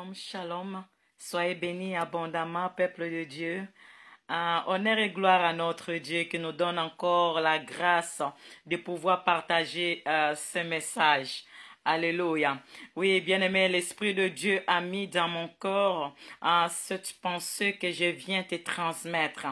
Shalom, shalom. Soyez bénis abondamment, peuple de Dieu. Honneur et gloire à notre Dieu qui nous donne encore la grâce de pouvoir partager ce message. Alléluia. Oui, bien-aimé, l'Esprit de Dieu a mis dans mon corps cette pensée que je viens te transmettre,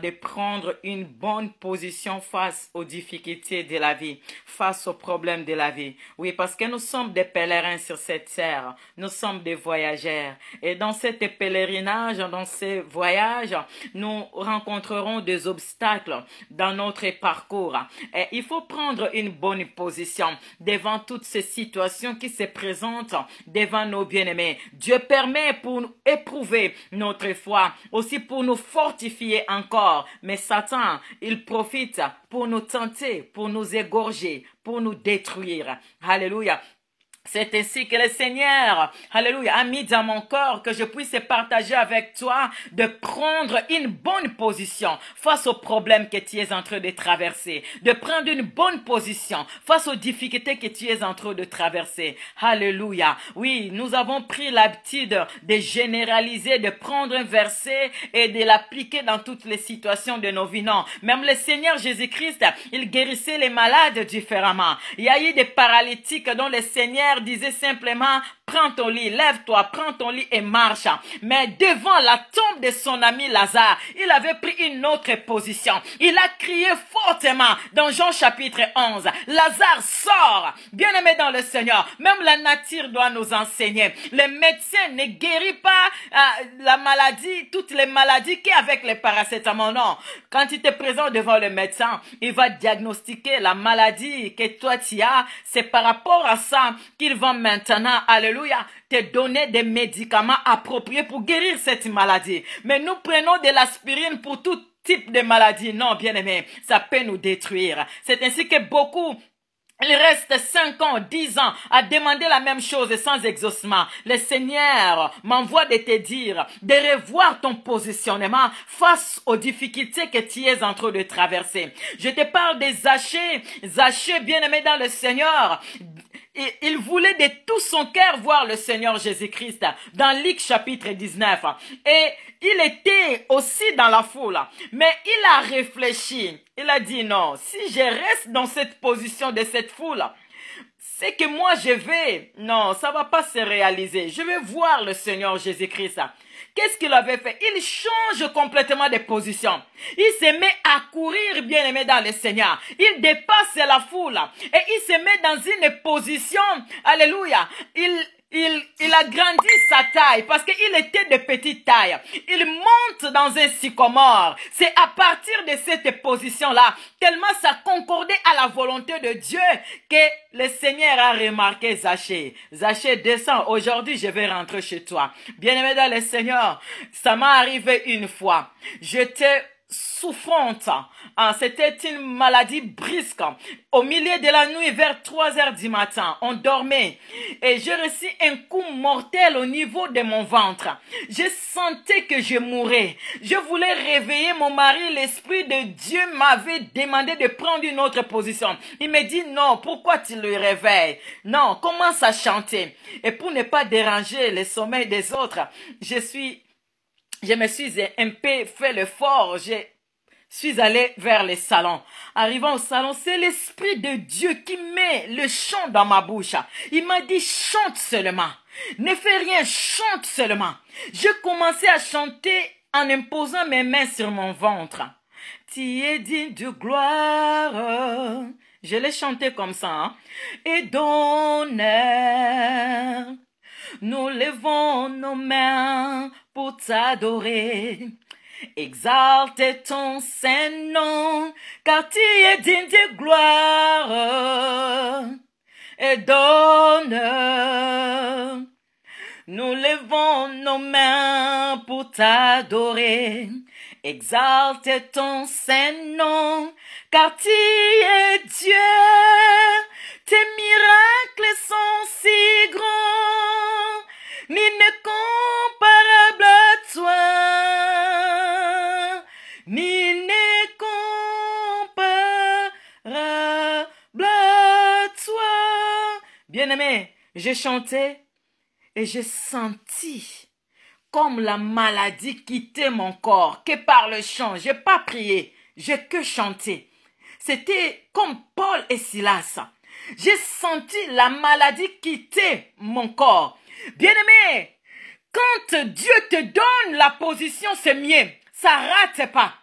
de prendre une bonne position face aux difficultés de la vie, face aux problèmes de la vie. Oui, parce que nous sommes des pèlerins sur cette terre, nous sommes des voyageurs. Et dans ce pèlerinage, dans ces voyages, nous rencontrerons des obstacles dans notre parcours. Et il faut prendre une bonne position devant toutes ces situations qui se présentent devant nos bien-aimés. Dieu permet pour nous éprouver notre foi, aussi pour nous fortifier encore. Mais Satan, il profite pour nous tenter, pour nous égorger, pour nous détruire. Alléluia. C'est ainsi que le Seigneur, alléluia, a mis dans mon corps que je puisse partager avec toi de prendre une bonne position face aux problèmes que tu es en train de traverser, de prendre une bonne position face aux difficultés que tu es en train de traverser. Alléluia. Oui, nous avons pris l'habitude de généraliser, de prendre un verset et de l'appliquer dans toutes les situations de nos vies. Non, même le Seigneur Jésus-Christ, il guérissait les malades différemment. Il y a eu des paralytiques dont le Seigneur disait simplement, prends ton lit, lève-toi, prends ton lit et marche. Mais devant la tombe de son ami Lazare, il avait pris une autre position. Il a crié fortement dans Jean chapitre 11, Lazare sort. Bien-aimé dans le Seigneur, même la nature doit nous enseigner. Le médecin ne guérit pas la maladie, toutes les maladies qu'avec les paracétamol. Non, quand tu te présentes devant le médecin, il va diagnostiquer la maladie que toi tu as. C'est par rapport à ça qu'il va maintenant, alléluia, te donner des médicaments appropriés pour guérir cette maladie. Mais nous prenons de l'aspirine pour tout type de maladie. Non, bien-aimé, ça peut nous détruire. C'est ainsi que beaucoup, il reste 5 ans, 10 ans à demander la même chose sans exaucement. Le Seigneur m'envoie de te dire de revoir ton positionnement face aux difficultés que tu es en train de traverser. Je te parle des Zachée. Zachée, bien-aimé dans le Seigneur, il voulait de tout son cœur voir le Seigneur Jésus-Christ dans Luc chapitre 19. Et il était aussi dans la foule. Mais il a réfléchi. Il a dit non, si je reste dans cette position de cette foule, c'est que moi je vais, non, ça va pas se réaliser. Je vais voir le Seigneur Jésus-Christ. Qu'est-ce qu'il avait fait? Il change complètement de position. Il se met à courir, bien-aimé dans le Seigneur. Il dépasse la foule. Et il se met dans une position, alléluia, il a grandi sa taille parce qu'il était de petite taille. Il monte dans un sycomore. C'est à partir de cette position-là, tellement ça concordait à la volonté de Dieu, que le Seigneur a remarqué Zachée. Zachée, descends. Aujourd'hui, je vais rentrer chez toi. Bien-aimé dans le Seigneur, ça m'est arrivé une fois. J'étais souffrante. C'était une maladie brisque. Au milieu de la nuit, vers 3 heures du matin, on dormait et j'ai reçu un coup mortel au niveau de mon ventre. Je sentais que je mourais. Je voulais réveiller mon mari. L'Esprit de Dieu m'avait demandé de prendre une autre position. Il me dit non, pourquoi tu le réveilles? Non, commence à chanter. Et pour ne pas déranger le sommeil des autres, je me suis un peu fait l'effort, je suis allé vers le salon. Arrivant au salon, c'est l'Esprit de Dieu qui met le chant dans ma bouche. Il m'a dit, chante seulement. Ne fais rien, chante seulement. Je commençais à chanter en imposant mes mains sur mon ventre. Tu es digne de gloire. Je l'ai chanté comme ça, hein? Et d'honneur. Nous levons nos mains pour t'adorer. Exalte ton Saint-Nom, car tu es digne de gloire et d'honneur. Nous levons nos mains pour t'adorer. Exalte ton Saint-Nom, car tu es Dieu. Tes miracles sont si grands, ni ne comparables à toi, ni ne comparable à toi. Bien-aimé, j'ai chanté Et j'ai senti comme la maladie quitter mon corps, que par le chant, j'ai pas prié, j'ai que chanté. C'était comme Paul et Silas. J'ai senti la maladie quitter mon corps. Bien-aimé, quand Dieu te donne la position, c'est mieux. Ça rate pas.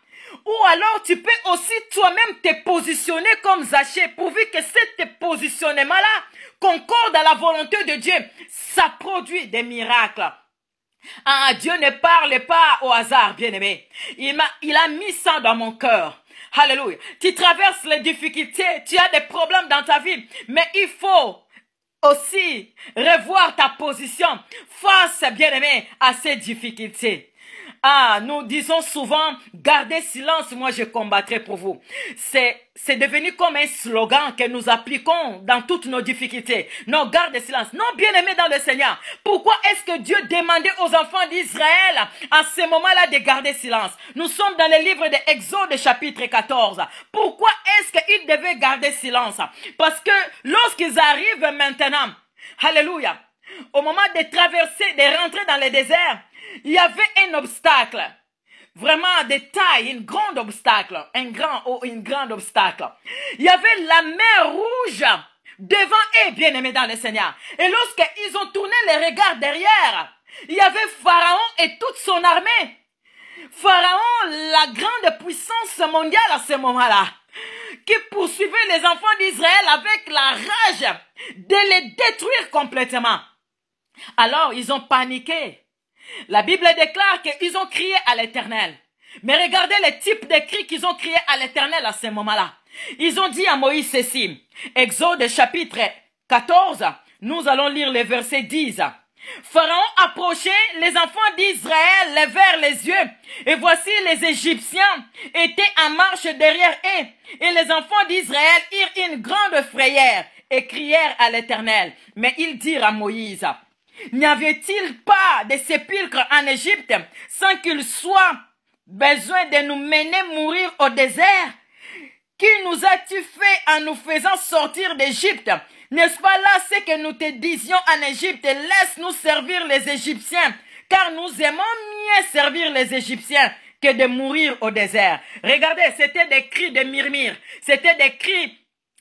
Ou alors tu peux aussi toi-même te positionner comme Zachée, pourvu que ce positionnement-là concorde à la volonté de Dieu. Ça produit des miracles. Ah, Dieu ne parle pas au hasard, bien-aimé. Il a mis ça dans mon cœur. Alléluia. Tu traverses les difficultés, tu as des problèmes dans ta vie, mais il faut aussi revoir ta position face, bien-aimé, à ces difficultés. Ah, nous disons souvent, gardez silence, moi je combattrai pour vous. C'est devenu comme un slogan que nous appliquons dans toutes nos difficultés. Non, gardez silence. Non, bien-aimés dans le Seigneur. Pourquoi est-ce que Dieu demandait aux enfants d'Israël à ce moment-là de garder silence? Nous sommes dans le livre de Exode chapitre 14. Pourquoi est-ce qu'ils devaient garder silence? Parce que lorsqu'ils arrivent maintenant, alléluia, au moment de traverser, de rentrer dans le désert, il y avait un obstacle, vraiment de taille, un grand obstacle, une grande obstacle. Il y avait la mer rouge devant eux, bien-aimés dans le Seigneur. Et lorsqu'ils ont tourné les regards derrière, il y avait Pharaon et toute son armée. Pharaon, la grande puissance mondiale à ce moment-là, qui poursuivait les enfants d'Israël avec la rage de les détruire complètement. Alors, ils ont paniqué. La Bible déclare qu'ils ont crié à l'Éternel. Mais regardez le type de cri qu'ils ont crié à l'Éternel à ce moment-là. Ils ont dit à Moïse ceci. Exode chapitre 14, nous allons lire le verset 10. Pharaon approchait, les enfants d'Israël levèrent les yeux, et voici les Égyptiens étaient en marche derrière eux, et les enfants d'Israël eurent une grande frayeur et crièrent à l'Éternel. Mais ils dirent à Moïse, n'y avait-il pas de sépulcre en Égypte sans qu'il soit besoin de nous mener mourir au désert? Qui nous as-tu fait en nous faisant sortir d'Égypte? N'est-ce pas là ce que nous te disions en Égypte? Laisse-nous servir les Égyptiens, car nous aimons mieux servir les Égyptiens que de mourir au désert. Regardez, c'était des cris de murmures, c'était des cris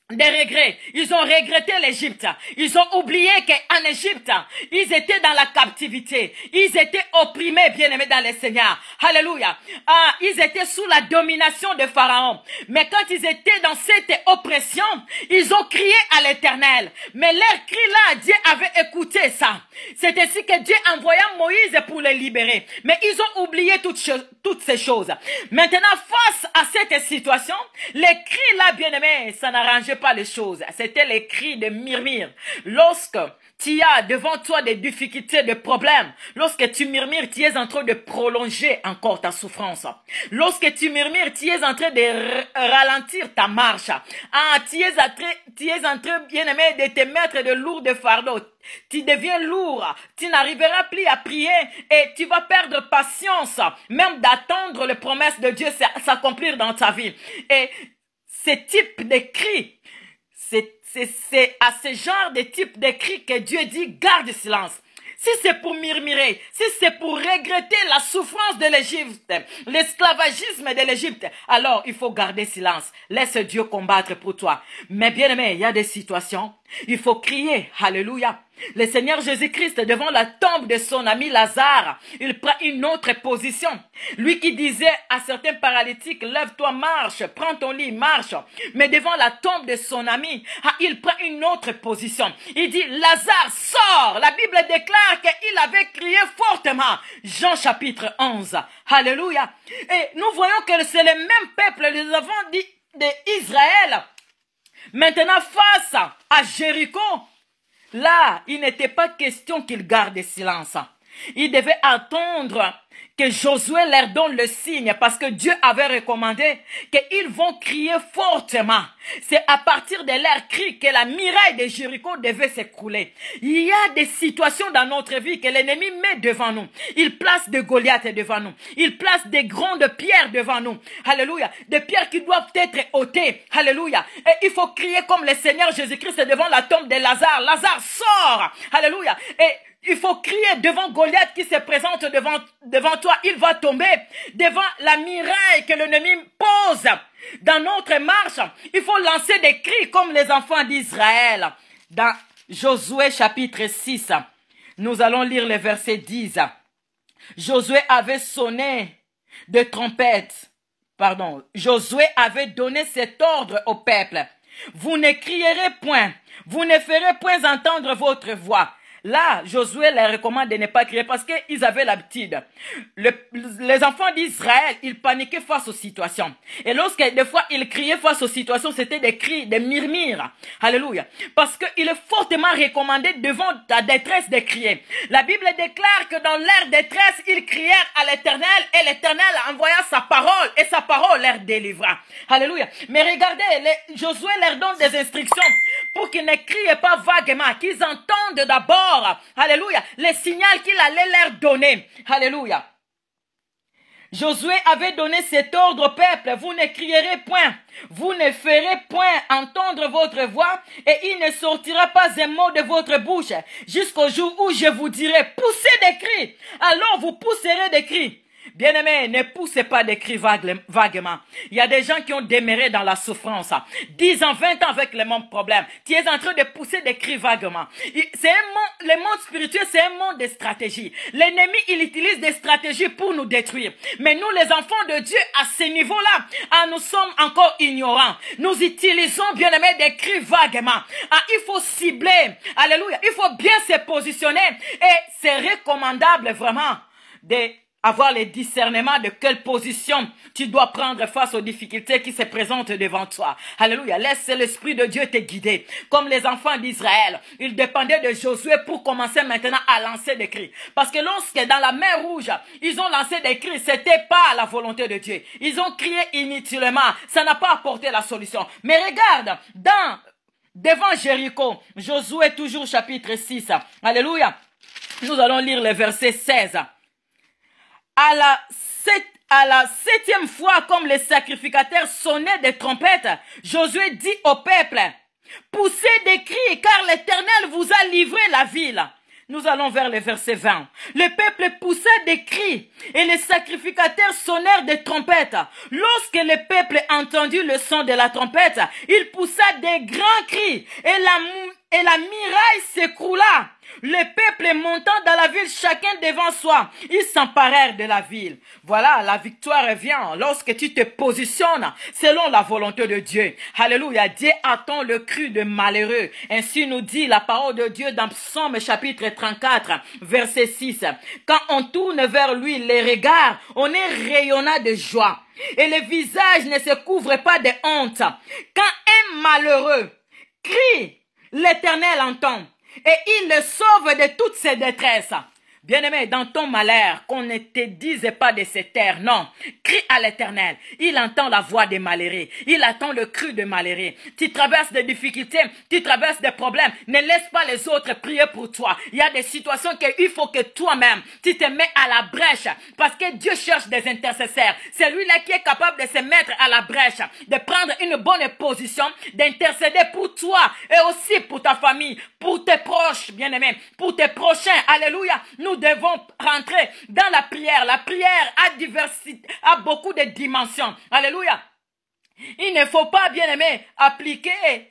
des regrets. Ils ont regretté l'Égypte. Ils ont oublié qu'en Égypte, ils étaient dans la captivité. Ils étaient opprimés, bien-aimés dans le Seigneur. Alléluia. Ah, ils étaient sous la domination de Pharaon. Mais quand ils étaient dans cette oppression, ils ont crié à l'Éternel. Mais leur cri-là, Dieu avait écouté ça. C'est ainsi que Dieu envoya Moïse pour les libérer. Mais ils ont oublié toutes ces choses. Maintenant, face à cette situation, les cris-là, bien-aimés, ça n'arrangeait pas les choses. C'était les cris de murmure. Lorsque tu as devant toi des difficultés, des problèmes, lorsque tu murmures, tu es en train de prolonger encore ta souffrance. Lorsque tu murmures, tu es en train de ralentir ta marche. Ah, tu es en train, bien-aimé, de te mettre de lourds fardeaux. Tu deviens lourd, tu n'arriveras plus à prier et tu vas perdre patience, même d'attendre les promesses de Dieu s'accomplir dans ta vie. Et ce type de cri, c'est à ce genre de type de cri que Dieu dit garde silence. Si c'est pour murmurer, si c'est pour regretter la souffrance de l'Égypte, l'esclavagisme de l'Égypte, alors il faut garder silence. Laisse Dieu combattre pour toi. Mais bien aimé, il y a des situations, il faut crier, alléluia. Le Seigneur Jésus-Christ, devant la tombe de son ami Lazare, il prend une autre position. Lui qui disait à certains paralytiques, lève-toi, marche, prends ton lit, marche. Mais devant la tombe de son ami, il prend une autre position. Il dit, Lazare, sors. La Bible déclare qu'il avait crié fortement. Jean chapitre 11. Alléluia. Et nous voyons que c'est le même peuple, les enfants d'Israël. Maintenant, face à Jéricho, là, il n'était pas question qu'ils gardent silence. Ils devaient attendre que Josué leur donne le signe parce que Dieu avait recommandé qu'ils vont crier fortement. C'est à partir de leur cri que la muraille de Jéricho devait s'écrouler. Il y a des situations dans notre vie que l'ennemi met devant nous. Il place des Goliaths devant nous. Il place des grandes pierres devant nous. Alléluia. Des pierres qui doivent être ôtées. Alléluia. Et il faut crier comme le Seigneur Jésus-Christ devant la tombe de Lazare. Lazare, sort. Alléluia. Et Il faut crier devant Goliath qui se présente devant toi. Il va tomber devant la muraille que l'ennemi pose dans notre marche. Il faut lancer des cris comme les enfants d'Israël. Dans Josué chapitre 6, nous allons lire le verset 10. Josué avait sonné de trompette. Josué avait donné cet ordre au peuple. Vous ne crierez point, vous ne ferez point entendre votre voix. Là, Josué leur recommande de ne pas crier parce qu'ils avaient l'habitude. Les enfants d'Israël, ils paniquaient face aux situations. Et lorsque des fois ils criaient face aux situations, c'était des cris, des murmures. Alléluia. Parce qu'il est fortement recommandé devant ta détresse de crier. La Bible déclare que dans leur détresse, ils crièrent à l'Éternel et l'Éternel envoya sa parole et sa parole leur délivra. Alléluia. Mais regardez, Josué leur donne des instructions pour qu'ils ne crient pas vaguement, qu'ils entendent d'abord, alléluia, les signaux qu'il allait leur donner. Alléluia. Josué avait donné cet ordre au peuple, vous ne crierez point, vous ne ferez point entendre votre voix, et il ne sortira pas un mot de votre bouche, jusqu'au jour où je vous dirai, poussez des cris, alors vous pousserez des cris. Bien-aimés, ne poussez pas des cris vaguement. Il y a des gens qui ont demeuré dans la souffrance. 10 ans, 20 ans avec les mêmes problèmes. Tu es en train de pousser des cris vaguement. Le monde spirituel, c'est un monde de stratégies. L'ennemi, il utilise des stratégies pour nous détruire. Mais nous, les enfants de Dieu, à ce niveau-là, nous sommes encore ignorants. Nous utilisons, bien-aimés, des cris vaguement. Il faut cibler. Alléluia. Il faut bien se positionner. Et c'est recommandable vraiment avoir le discernement de quelle position tu dois prendre face aux difficultés qui se présentent devant toi. Alléluia. Laisse l'Esprit de Dieu te guider. Comme les enfants d'Israël, ils dépendaient de Josué pour commencer maintenant à lancer des cris. Parce que lorsque dans la mer Rouge, ils ont lancé des cris, c'était pas la volonté de Dieu. Ils ont crié inutilement. Ça n'a pas apporté la solution. Mais regarde, devant Jéricho, Josué toujours chapitre 6. Alléluia. Nous allons lire le verset 16. À la 7e fois, comme les sacrificateurs sonnaient des trompettes, Josué dit au peuple, poussez des cris, car l'Éternel vous a livré la ville. Nous allons vers le verset 20. Le peuple poussa des cris et les sacrificateurs sonnèrent des trompettes. Lorsque le peuple entendit le son de la trompette, il poussa des grands cris et la muraille s'écroula. Le peuple montant dans la ville, chacun devant soi, ils s'emparèrent de la ville. Voilà, la victoire vient lorsque tu te positionnes selon la volonté de Dieu. Alléluia, Dieu attend le cri de malheureux. Ainsi nous dit la parole de Dieu dans Psaume chapitre 34, verset 6. Quand on tourne vers lui les regards, on est rayonnant de joie. Et le visage ne se couvre pas de honte. Quand un malheureux crie, l'Éternel entend. Et il le sauve de toutes ses détresses. Bien-aimé, dans ton malheur, qu'on ne te dise pas de se taire, non. Crie à l'Éternel. Il entend la voix des malheureux. Il attend le cri des malheureux. Tu traverses des difficultés, tu traverses des problèmes. Ne laisse pas les autres prier pour toi. Il y a des situations qu'il faut que toi-même, tu te mets à la brèche. Parce que Dieu cherche des intercesseurs. C'est lui-là qui est capable de se mettre à la brèche, de prendre une bonne position, d'intercéder pour toi et aussi pour ta famille, pour tes proches, bien-aimés, pour tes prochains. Alléluia. Nous devons rentrer dans la prière. La prière a beaucoup de dimensions. Alléluia. Il ne faut pas, bien aimé, appliquer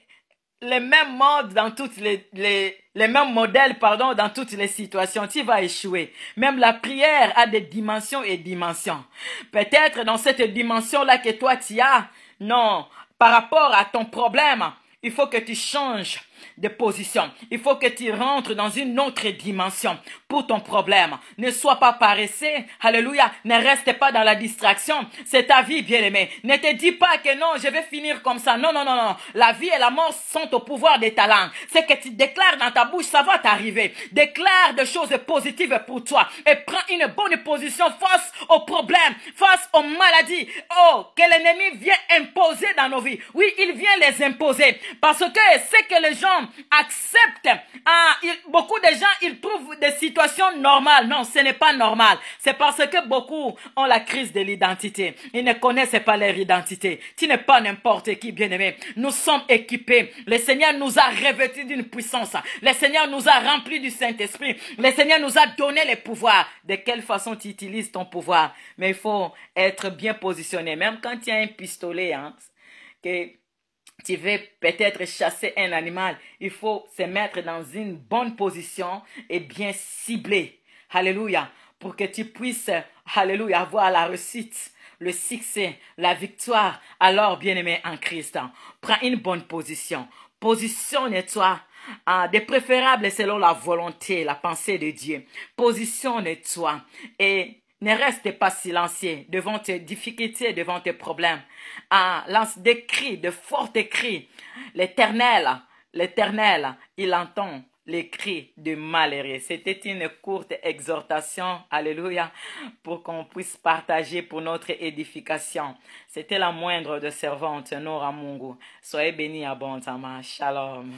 les mêmes modes dans toutes les mêmes modèles, dans toutes les situations. Tu vas échouer. Même la prière a des dimensions et dimensions. Peut-être dans cette dimension-là que toi tu as, non, par rapport à ton problème, il faut que tu changes de position. Il faut que tu rentres dans une autre dimension pour ton problème. Ne sois pas paresseux. Alléluia. Ne reste pas dans la distraction. C'est ta vie, bien-aimé. Ne te dis pas que non, je vais finir comme ça. Non, non, non, non. La vie et la mort sont au pouvoir de ta langue. Ce que tu déclares dans ta bouche, ça va t'arriver. Déclare des choses positives pour toi et prends une bonne position face aux problèmes, face aux maladies. Oh, que l'ennemi vient imposer dans nos vies. Oui, il vient les imposer parce que ce que les gens gens acceptent. Beaucoup de gens, ils trouvent des situations normales. Non, ce n'est pas normal. C'est parce que beaucoup ont la crise de l'identité. Ils ne connaissent pas leur identité. Tu n'es pas n'importe qui, bien-aimé. Nous sommes équipés. Le Seigneur nous a revêtus d'une puissance. Le Seigneur nous a remplis du Saint-Esprit. Le Seigneur nous a donné les pouvoirs. De quelle façon tu utilises ton pouvoir? Mais il faut être bien positionné. Même quand tu as un pistolet, que tu veux peut-être chasser un animal, il faut se mettre dans une bonne position et bien ciblé. Alléluia. Pour que tu puisses, alléluia, avoir la réussite, le succès, la victoire. Alors, bien-aimé en Christ, prends une bonne position. Positionne-toi. De préférable selon la volonté, la pensée de Dieu. Positionne-toi et ne reste pas silencieux devant tes difficultés, devant tes problèmes. Lance des cris, de forts cris. L'Éternel, il entend les cris de malheureux. C'était une courte exhortation, alléluia, pour qu'on puisse partager pour notre édification. C'était la moindre de servante, Nora Mungu. Soyez bénis abondamment. Shalom.